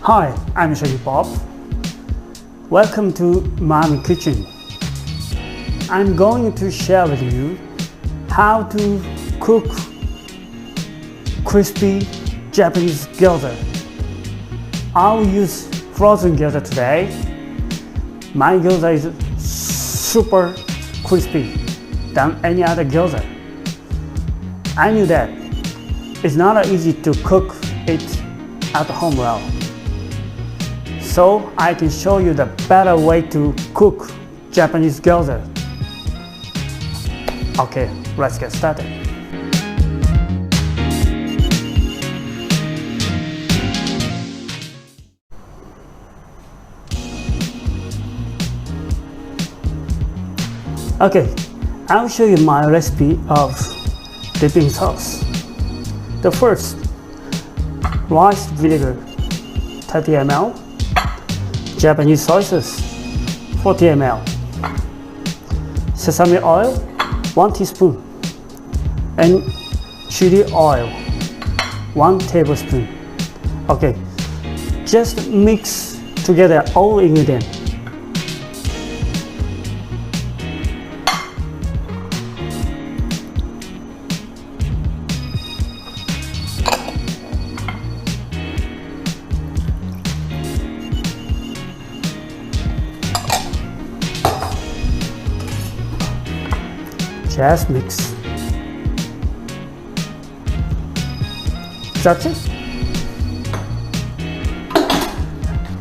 Hi, I'm Chef Bob. Welcome to Umami Kitchen. I'm going to share with you how to cook crispy Japanese gyoza. I'll use frozen gyoza today. My gyoza is super crispy than any other gyoza. I knew that it's not easy to cook it at home well. So I can show you the better way to cook Japanese gyoza. Okay, let's get started. Okay, I'll show you my recipe of dipping sauce. The first, rice vinegar 30 ml, Japanese soy sauce 40 ml, sesame oil 1 teaspoon, and chili oil 1 tablespoon. Okay, just mix together all ingredients. Just mix. That's it.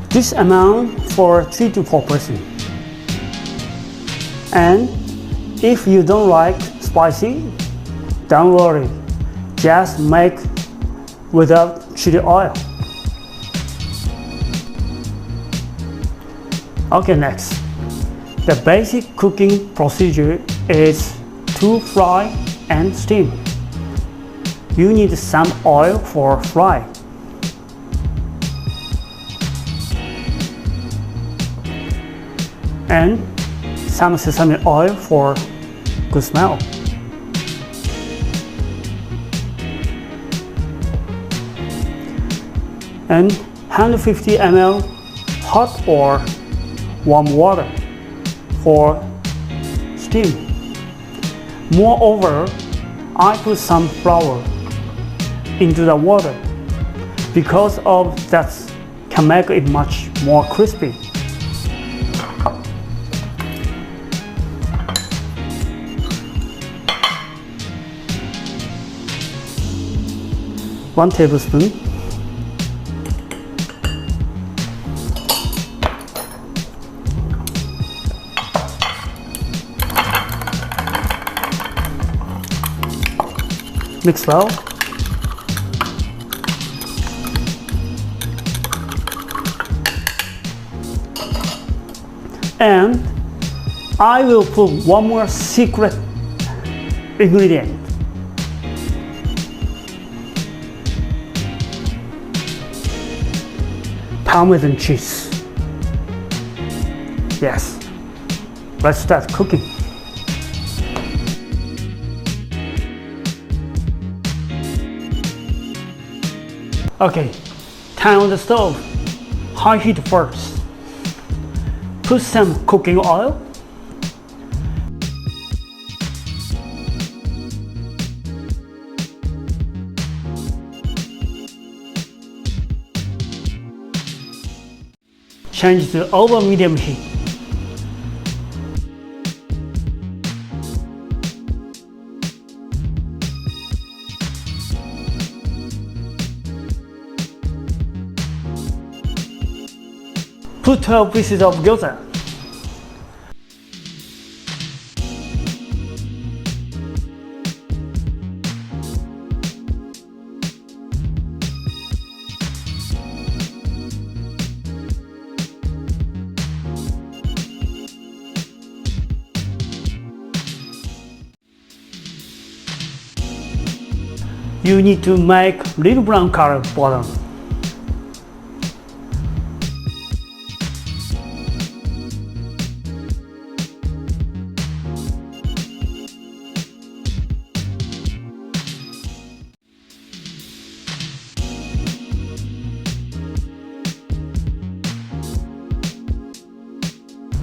This amount for 3 to 4 persons. And if you don't like spicy, don't worry. Just make without chili oil. Okay, next. The basic cooking procedure is to fry and steam. You need some oil for fry. And some sesame oil for good smell. And 150 ml hot or warm water for steam. Moreover, I put some flour into the water because of that can make it much more crispy. One tablespoon. Mix well. And I will put one more secret ingredient. Parmesan cheese. Yes. Let's start cooking. Okay, turn on the stove. High heat first. Put some cooking oil. Change to over medium heat. Put 12 pieces of gyoza. You need to make little brown color bottom.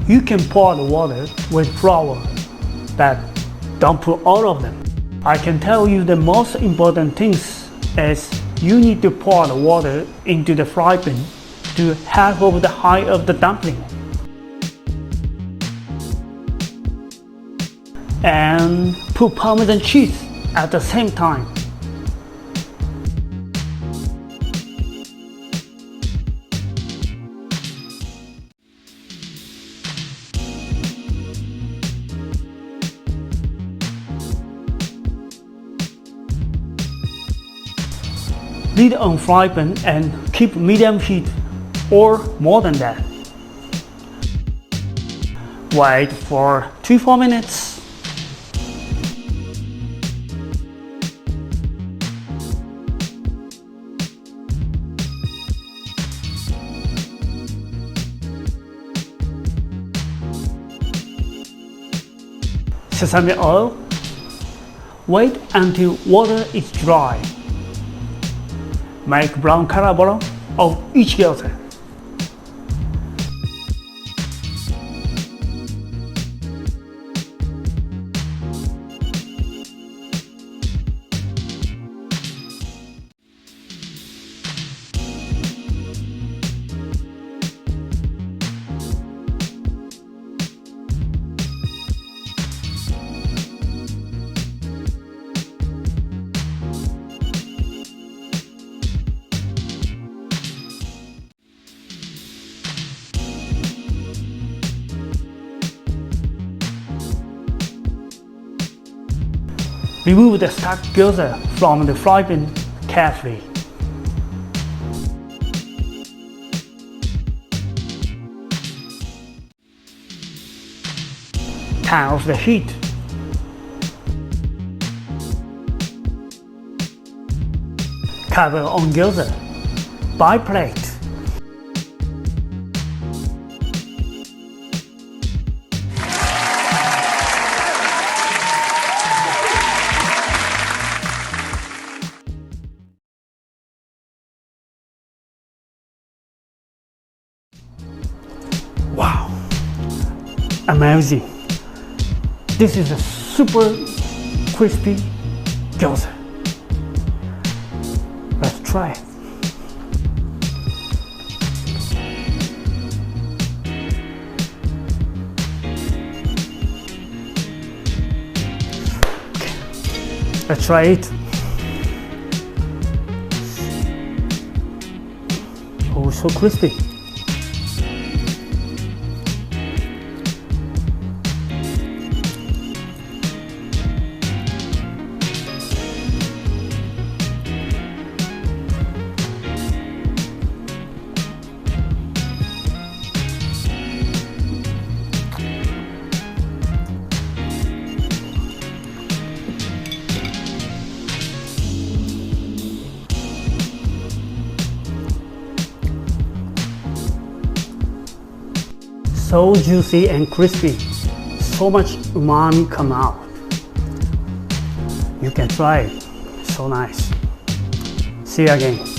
You can pour the water with flour, but don't put all of them. I can tell you the most important things is you need to pour the water into the fry pan to half of the height of the dumpling. And put Parmesan cheese at the same time. Leave it on fry pan and keep medium heat or more than that. Wait for 3-4 minutes. Sesame oil. Wait until water is dry. Make brown caramel of each gyoza. Remove the stuck gyoza from the fry pan carefully. Turn off the heat. Cover on gyoza by plate. Wow, amazing. This is a super crispy gyoza. Let's try it. Okay. Let's try it. Oh, so crispy. So juicy and crispy, so much umami come out. You can try it, so nice. See you again.